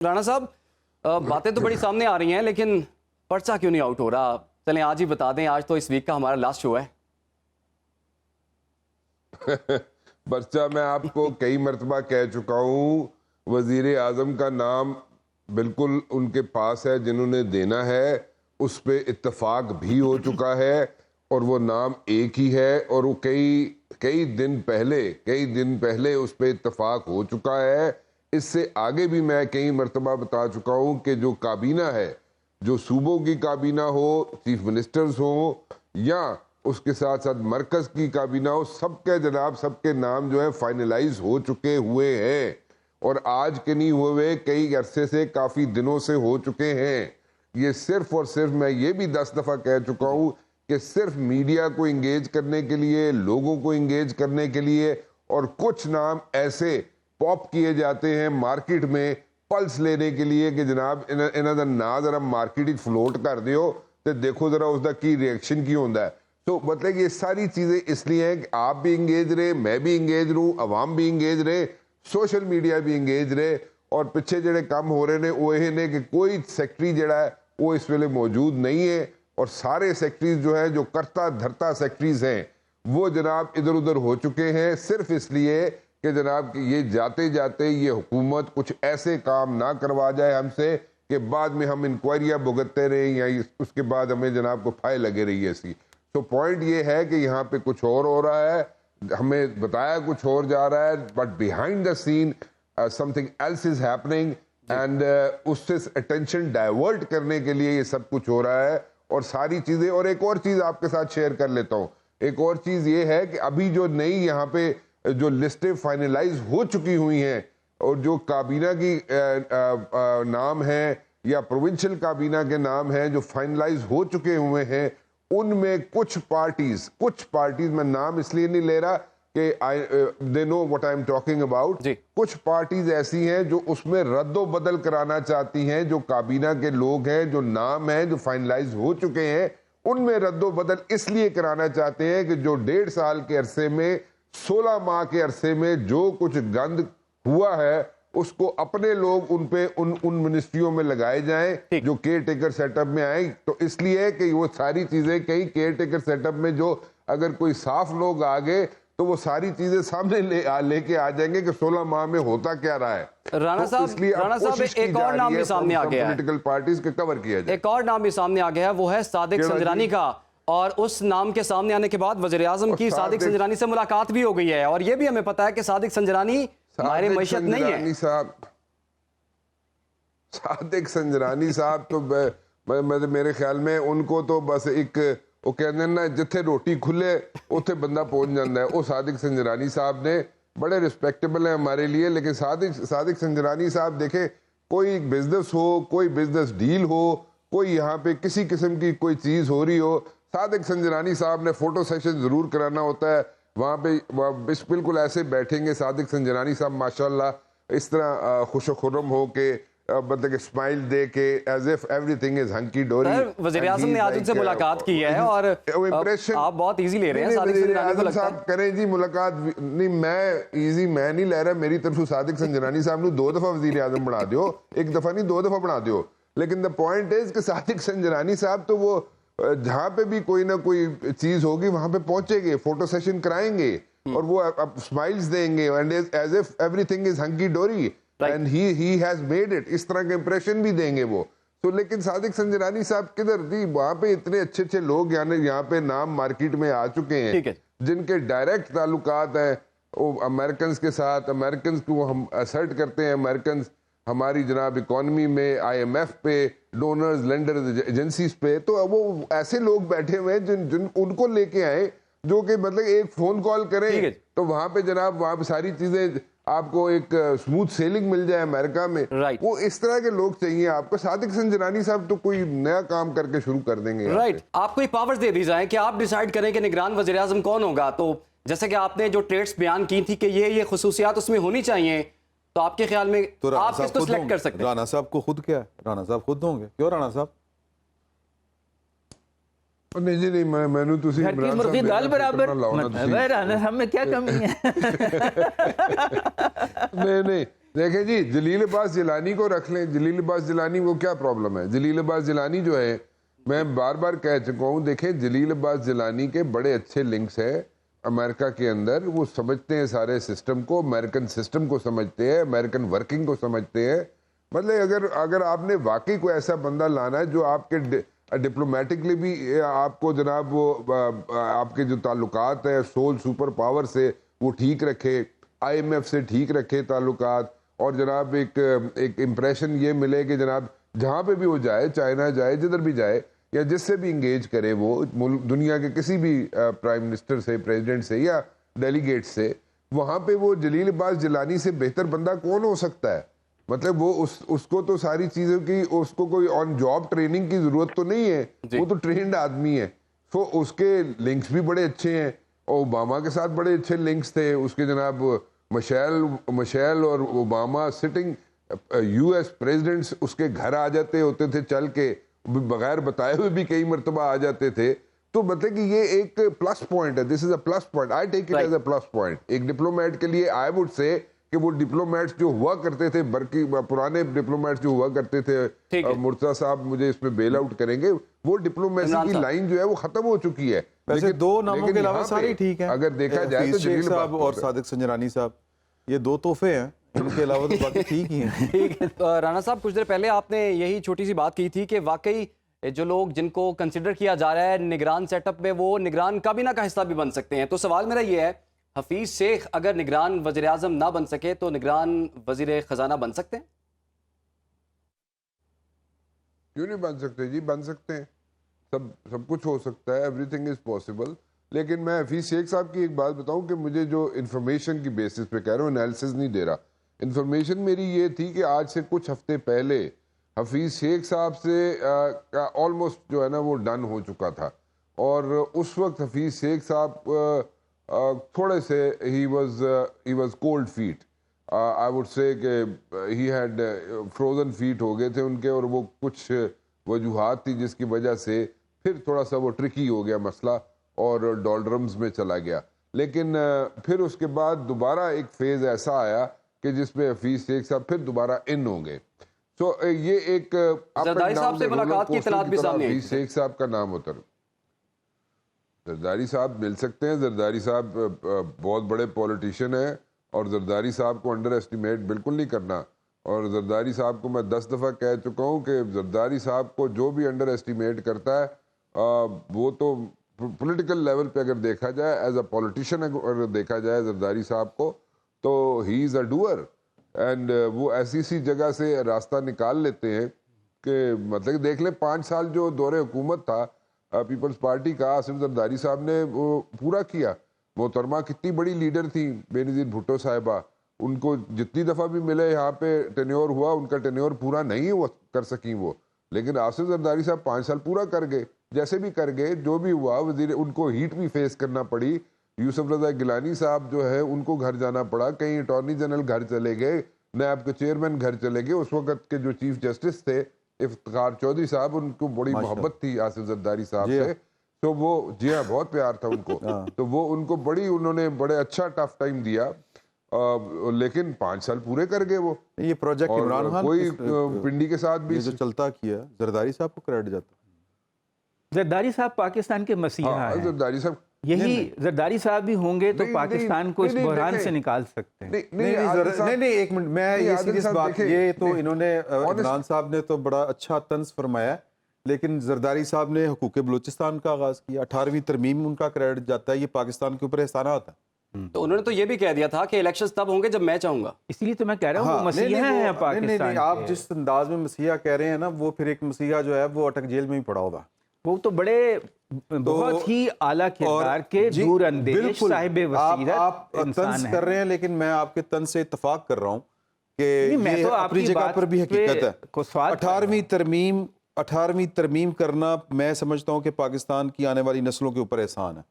رانا صاحب باتیں تو بڑی سامنے آ رہی ہیں لیکن پرچہ کیوں نہیں آؤٹ ہو رہا؟ چلیں آج ہی بتا دیں، آج تو اس ویک کا ہمارا لاسٹ شو ہے۔ پرچہ میں آپ کو کئی مرتبہ کہہ چکا ہوں، وزیر اعظم کا نام بالکل ان کے پاس ہے، جنہوں نے دینا ہے اس پہ اتفاق بھی ہو چکا ہے اور وہ نام ایک ہی ہے، اور وہ کئی دن پہلے اس پہ اتفاق ہو چکا ہے۔ اس سے آگے بھی میں کئی مرتبہ بتا چکا ہوں کہ جو کابینہ ہے، جو صوبوں کی کابینہ ہو، چیف منسٹرز ہوں یا اس کے ساتھ ساتھ مرکز کی کابینہ ہو، سب کے نام جو ہے فائنلائز ہو چکے ہوئے ہیں، اور آج کے نہیں ہوئے، کئی عرصے سے، کافی دنوں سے ہو چکے ہیں۔ یہ صرف اور صرف میں یہ بھی 10 دفعہ کہہ چکا ہوں کہ صرف میڈیا کو انگیج کرنے کے لیے، لوگوں کو انگیج کرنے کے لیے، اور کچھ نام ایسے پاپ کیے جاتے ہیں مارکیٹ میں پلس لینے کے لیے کہ جناب انہاں دا نا ذرا مارکیٹ فلوٹ کر دیو تے دیکھو ذرا اس دا کی ریئیکشن کی ہوندا ہے۔ تو مطلب یہ ساری چیزیں اس لیے ہیں کہ آپ بھی انگیج رہے، میں بھی انگیج رہوں، عوام بھی انگیج رہے، سوشل میڈیا بھی انگیج رہے، اور پیچھے جڑے کام ہو رہے نے وہ یہ نے کہ کوئی سیکٹری جڑا ہے وہ اس ویلے موجود نہیں ہے، اور سارے سیکٹریز جو ہیں، جو کرتا دھرتا سیکٹریز ہیں، وہ جناب ادھر ادھر ہو چکے ہیں، صرف اس لیے کہ جناب یہ جاتے جاتے یہ حکومت کچھ ایسے کام نہ کروا جائے ہم سے کہ بعد میں ہم انکوائریاں بھگتتے رہے یا اس کے بعد ہمیں جناب کو پھائے لگے رہی ایسی۔ تو پوائنٹ یہ ہے کہ یہاں پہ کچھ اور ہو رہا ہے، ہمیں بتایا کچھ اور جا رہا ہے، but behind the scene something else is happening and اس سے اٹینشن ڈائیورٹ کرنے کے لیے یہ سب کچھ ہو رہا ہے، اور ساری چیزیں۔ اور ایک اور چیز آپ کے ساتھ شیئر کر لیتا ہوں، ایک اور چیز یہ ہے کہ ابھی جو نئی یہاں پہ جو لسٹیں فائنلائز ہو چکی ہوئی ہیں، اور جو کابینہ کی نام ہیں یا پروونشل کابینہ کے نام ہیں جو فائنلائز ہو چکے ہوئے ہیں، ان میں کچھ پارٹیز میں نام اس لیے نہیں لے رہا کہ they know what I'm talking about، کچھ پارٹیز ایسی ہیں جو اس میں رد و بدل کرانا چاہتی ہیں، جو کابینہ کے لوگ ہیں، جو نام ہیں جو فائنلائز ہو چکے ہیں، ان میں رد و بدل اس لیے کرانا چاہتے ہیں کہ جو 1.5 سال کے عرصے میں، 16 ماہ کے عرصے میں جو کچھ گند ہوا ہے، اس کو اپنے لوگ ان پہ ان منسٹریوں میں لگائے جائیں جو کیئر ٹیکر سیٹ اپ میں آئیں۔ تو اس لیے کہ وہ ساری چیزیں کئی کیئر ٹیکر سیٹ اپ میں جو اگر کوئی صاف لوگ آگے تو وہ ساری چیزیں سامنے لے کے آ جائیں گے کہ 16 ماہ میں ہوتا کیا رہا ہے۔ رانا صاحب ایک اور نام بھی سامنے آ گیا ہے، پولیٹیکل پارٹیز کے کور کیا جائے، ایک اور نام بھی سامنے آ گیا ہے، وہ ہے صادق سنجرانی کا، اور اس نام کے سامنے آنے کے بعد وزیر اعظم کی صادق سنجرانی سے ملاقات بھی ہو گئی ہے، اور یہ بھی ہمیں پتا ہے کہ صادق سنجرانی ماہر معیشت نہیں ہے۔ صادق سنجرانی صاحب تو میرے خیال میں ان کو تو بس ایک وہ کہتے ہیں نا جتھے روٹی کھلے اتھے بندہ پہنچ جاتا ہے، وہ صادق سنجرانی صاحب نے بڑے ریسپیکٹیبل ہیں ہمارے لیے، لیکن صادق سنجرانی صاحب دیکھیں، کوئی بزنس ہو، کوئی بزنس ڈیل ہو، کوئی یہاں پہ کسی قسم کی کوئی چیز ہو رہی ہو، صادق سنجرانی صاحب نے فوٹو سیشن ضرور کرانا ہوتا ہے، وہاں پہ بالکل ایسے بیٹھیں گے صادق سنجرانی صاحب ماشاءاللہ اس طرح خوش و خرم ہو کے، مطلب کہ اسمائل دے کے as if everything is hunky dory. وزیر اعظم نے آج ان سے ملاقات کی ہے، اور آپ بہت ایزی لے رہے ہیں صادق سنجرانی کو، لگتا ہے کریں جی ملاقات نہیں، میں ایزی میں نہیں لے رہا، میری طرف سے صادق سنجرانی صاحب نے 2 دفعہ وزیر اعظم بنا دیو، 1 دفعہ نہیں 2 دفعہ بنا دیو، لیکن دا پوائنٹ از کہ صادق سنجرانی صاحب تو وہ جہاں پہ بھی کوئی نہ کوئی چیز ہوگی وہاں پہ پہنچے گے، فوٹو سیشن کرائیں گے، اور وہ اسمائلز دیں گے، as if everything is hunky dory and he has made it, اس طرح کے امپریشن بھی دیں گے وہ۔ تو لیکن صادق سنجرانی صاحب کدھر دی، وہاں پہ اتنے اچھے اچھے لوگ یہاں پہ نام مارکیٹ میں آ چکے ہیں جن کے ڈائریکٹ تعلقات ہیں امریکنز کے ساتھ، امریکنز کو ہم اسرٹ کرتے ہیں، امریکنز ہماری جناب اکانومی میں، IMF پہ، ڈونرز لینڈرز ایجنسیز پہ، تو وہ ایسے لوگ بیٹھے ہوئے ہیں جن ان کو لے کے آئے جو کہ مطلب ایک فون کال کریں تو وہاں پہ جناب وہاں پہ ساری چیزیں آپ کو ایک سموتھ سیلنگ مل جائے امریکہ میں، وہ اس طرح کے لوگ چاہیے آپ کو۔ صادق سنجرانی صاحب تو کوئی نیا کام کر کے شروع کر دیں گے، آپ کو پاورز دے دی جائیں کہ آپ ڈیسائیڈ کریں کہ نگران وزیر اعظم کون ہوگا، تو جیسے کہ آپ نے جو ٹریٹس بیان کی تھی کہ یہ خصوصیات اس میں ہونی چاہیے، تو آپ کے خیال میں آپ کس کو سلیکٹ کر سکتے ہیں؟ رانا صاحب کو خود کیا ہے، رانا صاحب خود ہوں گے، کیوں رانا صاحب؟ نہیں جی نہیں، میں نے تو گھر کی مرغی دال برابر، رانا صاحب میں کیا کمی ہے؟ نہیں دیکھیں جی جلیل عباس جیلانی کو رکھ لیں, جلیل عباس جیلانی وہ کیا پرابلم ہے؟ جلیل عباس جیلانی جو ہے, میں بار بار کہہ چکا ہوں, دیکھیں جلیل عباس جیلانی کے بڑے اچھے لنکس ہیں امریکہ کے اندر, وہ سمجھتے ہیں سارے سسٹم کو, امریکن سسٹم کو سمجھتے ہیں, امریکن ورکنگ کو سمجھتے ہیں. مطلب اگر آپ نے واقعی کوئی ایسا بندہ لانا ہے جو آپ کے ڈپلومیٹکلی بھی آپ کو جناب وہ آپ کے جو تعلقات ہیں سول سپر پاور سے وہ ٹھیک رکھے, آئی ایم ایف سے ٹھیک رکھے تعلقات, اور جناب ایک امپریشن یہ ملے کہ جناب جہاں پہ بھی وہ جائے, چائنا جائے, جدھر بھی جائے, یا جس سے بھی انگیج کرے وہ دنیا کے کسی بھی پرائم منسٹر سے, پریزیڈنٹ سے یا ڈیلیگیٹ سے, وہاں پہ وہ جلیل عباس جیلانی سے بہتر بندہ کون ہو سکتا ہے؟ مطلب وہ اس کو تو ساری چیزوں کی, اس کو کوئی آن جاب ٹریننگ کی ضرورت تو نہیں ہے, وہ تو ٹرینڈ آدمی ہے. تو اس کے لنکس بھی بڑے اچھے ہیں, اور اوباما کے ساتھ بڑے اچھے لنکس تھے اس کے جناب. مشیل اور Obama sitting U S presidents اس کے گھر آ جاتے ہوتے تھے چل کے, بغیر بتائے ہوئے بھی کئی مرتبہ آ جاتے تھے. تو مطلب کہ یہ ایک پلس پوائنٹ ہے, this is a plus point, I take it as a plus point. ایک ڈپلومیٹ کے لیے آئی وڈ سے کہ وہ ڈپلومیٹس جو ہوا کرتے تھے, پرانے ڈپلومیٹس جو ہوا کرتے تھے, مرتضیٰ صاحب مجھے اس میں بیل آؤٹ کریں گے, وہ ڈپلومیسی کی لائن جو ہے وہ ختم ہو چکی ہے. ویسے دو ناموں کے علاوہ سارے ٹھیک ہیں, اگر دیکھا جائے تو شیخ صاحب اور صادق سنجرانی صاحب, یہ دو تحفے ہیں, ان کے علاوہ تو باقی ٹھیک ہی ہیں. ٹھیک ہے رانا صاحب, کچھ دیر پہلے آپ نے یہی چھوٹی سی بات کی تھی کہ واقعی جو لوگ جن کو کنسیڈر کیا جا رہا ہے نگران سیٹ اپ میں, وہ نگران کابینہ کا حصہ بھی بن سکتے ہیں. تو سوال میرا یہ ہے, حفیظ شیخ اگر نگران وزیر اعظم نہ بن سکے تو نگران وزیر خزانہ بن سکتے ہیں؟ کیوں نہیں بن سکتے جی, بن سکتے ہیں, سب کچھ ہو سکتا ہے, ایوری تھنگ از پاسبل. لیکن میں حفیظ شیخ صاحب کی ایک بات بتاؤں کہ مجھے جو انفارمیشن کی بیسس پہ کہہ رہا ہوں, انالیسز نہیں دے رہا, انفارمیشن میری یہ تھی کہ آج سے کچھ ہفتے پہلے حفیظ شیخ صاحب سے آلموسٹ جو ہے نا وہ ڈن ہو چکا تھا, اور اس وقت حفیظ شیخ صاحب تھوڑے سے ہی was cold feet, I would say کہ ہی ہیڈ فروزن فیٹ ہو گئے تھے ان کے, اور وہ کچھ وجوہات تھی جس کی وجہ سے پھر تھوڑا سا وہ ٹرکی ہو گیا مسئلہ اور ڈالڈرمز میں چلا گیا. لیکن پھر اس کے بعد دوبارہ ایک فیز ایسا آیا کہ جس میں حفیظ شیخ صاحب پھر دوبارہ ان ہو گئے. تو یہ ایک زرداری صاحب سے ملاقات کی اطلاعات بھی سامنے آئی. حفیظ شیخ صاحب کا نام زرداری صاحب مل سکتے ہیں. زرداری صاحب بہت بڑے پولیٹیشین ہیں, اور زرداری صاحب کو انڈر ایسٹیمیٹ بالکل نہیں کرنا. اور زرداری صاحب کو میں 10 دفعہ کہہ چکا ہوں کہ زرداری صاحب کو جو بھی انڈر ایسٹیمیٹ کرتا ہے وہ تو پولیٹیکل لیول پہ اگر دیکھا جائے, ایز اے پولیٹیشین اگر دیکھا جائے زرداری صاحب کو, تو ہی از اے ڈوئر. اینڈ وہ ایسی جگہ سے راستہ نکال لیتے ہیں کہ مطلب دیکھ لیں 5 سال جو دور حکومت تھا پیپلز پارٹی کا, آصف زرداری صاحب نے وہ پورا کیا. محترمہ کتنی بڑی لیڈر تھی بے نظیر بھٹو صاحبہ, ان کو جتنی دفعہ بھی ملے یہاں پہ ٹینیور ہوا, ان کا ٹینیور پورا نہیں ہوا کر سکیں وہ, لیکن آصف زرداری صاحب 5 سال پورا کر گئے. جیسے بھی کر گئے, جو بھی ہوا, وزیر ان کو ہیٹ بھی فیس کرنا پڑی. یوسف رضا گیلانی صاحب جو ہے ان کو گھر جانا پڑا, کہیں اٹارنی جنرل گھر چلے گئے, نیب کے چیئرمین گھر چلے گئے. اس وقت کے جو چیف جسٹس تھے افتخار چودھری صاحب, ان کو بڑی محبت تھی آصف زرداری صاحب سے, تو وہ جی ہاں بہت پیار تھا ان کو, تو وہ ان کو انہوں نے بڑے اچھا ٹف ٹائم دیا. لیکن 5 سال پورے کر گئے وہ. یہ پروجیکٹ عمران خان کوئی پنڈی کے ساتھ بھی جو چلتا کیا, زرداری صاحب کو کریڈٹ جاتا. زرداری صاحب پاکستان کے مسیحا ہیں, زرداری صاحب یہی زرداری صاحب بھی ہوں گے تو پاکستان کو اس بحران سے نکال سکتے ہیں. نہیں ایک منٹ, میں یہ سیریس بات, یہ تو انہوں نے عمران صاحب نے تو بڑا اچھا طنز فرمایا, لیکن زرداری صاحب نے حقوق بلوچستان کا آغاز کیا, 18ویں ترمیم ان کا کریڈٹ جاتا ہے, یہ پاکستان کے اوپر احسانہ ہوتا ہے. تو انہوں نے تو یہ بھی کہہ دیا تھا کہ الیکشنز تب ہوں گے جب میں چاہوں گا, اس لیے تو میں کہہ رہا ہوں وہ مسیحا ہیں پاکستان. آپ جس انداز میں مسیحا کہہ رہے ہیں نا, وہ پھر ایک مسیحا جو ہے وہ اٹک جیل میں ہی پڑا ہوگا. وہ تو بڑے بہت ہی اعلیٰ کردار کے دور اندیش صاحب بصیرت آپ طنز کر رہے ہیں, لیکن میں آپ کے طنز سے اتفاق کر رہا ہوں کہ یہ اپنی جگہ پر بھی حقیقت ہے. 18ویں ترمیم کرنا میں سمجھتا ہوں کہ پاکستان کی آنے والی نسلوں کے اوپر احسان ہے.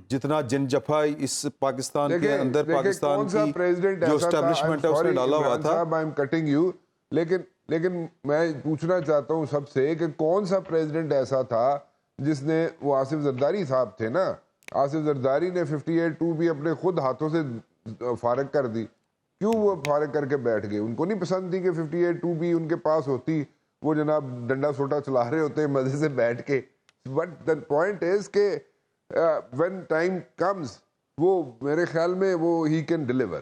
جتنا جن جفا اس پاکستان کے اندر پاکستان کی جو اسٹیبلشمنٹ ہے اس نے ڈالا ہوا تھا. لیکن میں پوچھنا چاہتا ہوں سب سے کہ کون سا پریزیڈنٹ ایسا تھا جس نے, وہ آصف زرداری صاحب تھے نا, آصف زرداری نے 58(2) بھی اپنے خود ہاتھوں سے فارغ کر دی. کیوں وہ فارغ کر کے بیٹھ گئے؟ ان کو نہیں پسند تھی کہ 58(2) بھی ان کے پاس ہوتی، وہ جناب ڈنڈا سوٹا چلا رہے ہوتے ہیں مزے سے بیٹھ کے. بٹ the point is کہ when time comes وہ میرے خیال میں وہ he can deliver.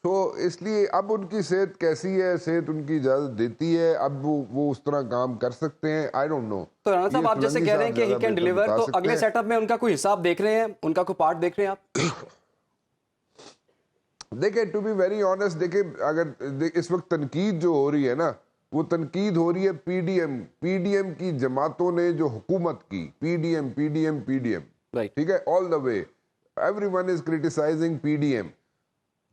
تو اس لیے اب ان کی صحت کیسی ہے، صحت ان کی اجازت دیتی ہے، اب وہ اس طرح کام کر سکتے ہیں. I don't know. تو رانا صاحب آپ جیسے کہہ رہے ہیں کہ he can deliver، تو اگلے سیٹ اپ میں ان کا کوئی حساب دیکھ رہے ہیں، ان کا کوئی پارٹ دیکھ رہے ہیں آپ؟ دیکھیں ٹو بی ویری آنیسٹ، دیکھیں اگر اس وقت تنقید جو ہو رہی ہے نا، وہ تنقید ہو رہی ہے پی ڈی ایم کی جماعتوں نے جو حکومت کی، پی ڈی ایم ٹھیک ہے، all the way everyone is criticising P D M.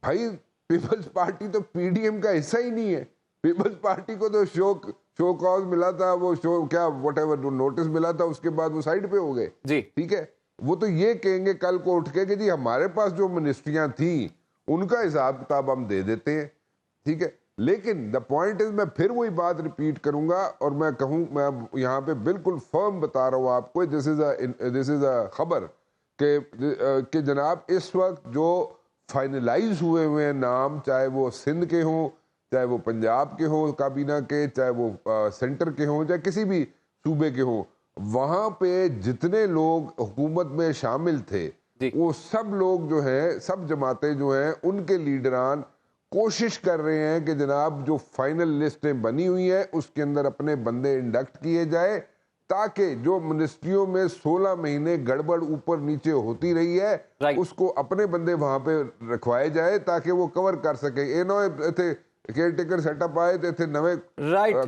بھائی پیپلز پارٹی تو پی ڈی ایم کا حصہ ہی نہیں ہے. پیپلز پارٹی کو تو شو کاز ملا تھا، وہ شو کیا وٹ ایور نوٹس ملا تھا، اس کے بعد وہ سائڈ پہ ہو گئے. جی ٹھیک ہے، وہ تو یہ کہیں گے کل کو اٹھ کے کہ جی ہمارے پاس جو منسٹریاں تھیں ان کا حساب کتاب ہم دے دیتے ہیں. ٹھیک ہے، لیکن دا پوائنٹ از، میں پھر وہی بات ریپیٹ کروں گا اور میں کہوں، میں یہاں پہ بالکل فرم بتا رہا ہوں آپ کو، دس از اے خبر کہ جناب اس وقت جو فائنلائز ہوئے ہیں نام، چاہے وہ سندھ کے ہوں، چاہے وہ پنجاب کے ہوں کابینہ کے، چاہے وہ سینٹر کے ہوں، چاہے کسی بھی صوبے کے ہوں، وہاں پہ جتنے لوگ حکومت میں شامل تھے وہ سب لوگ جو ہیں، سب جماعتیں جو ہیں، ان کے لیڈران کوشش کر رہے ہیں کہ جناب جو فائنل لسٹیں بنی ہوئی ہیں اس کے اندر اپنے بندے انڈکٹ کیے جائے، تاکہ جو منسٹریوں میں 16 مہینے گڑبڑ اوپر نیچے ہوتی رہی ہے اس کو اپنے بندے وہاں پہ رکھوائے جائے تاکہ وہ کور کر سکے. کیئر ٹیکر سیٹ اپ آئے تھے نوے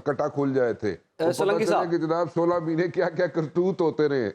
کٹا کھل جائے تھے. سولنگی صاحب کہ جناب 16 مہینے کیا کیا کرتوت ہوتے رہے.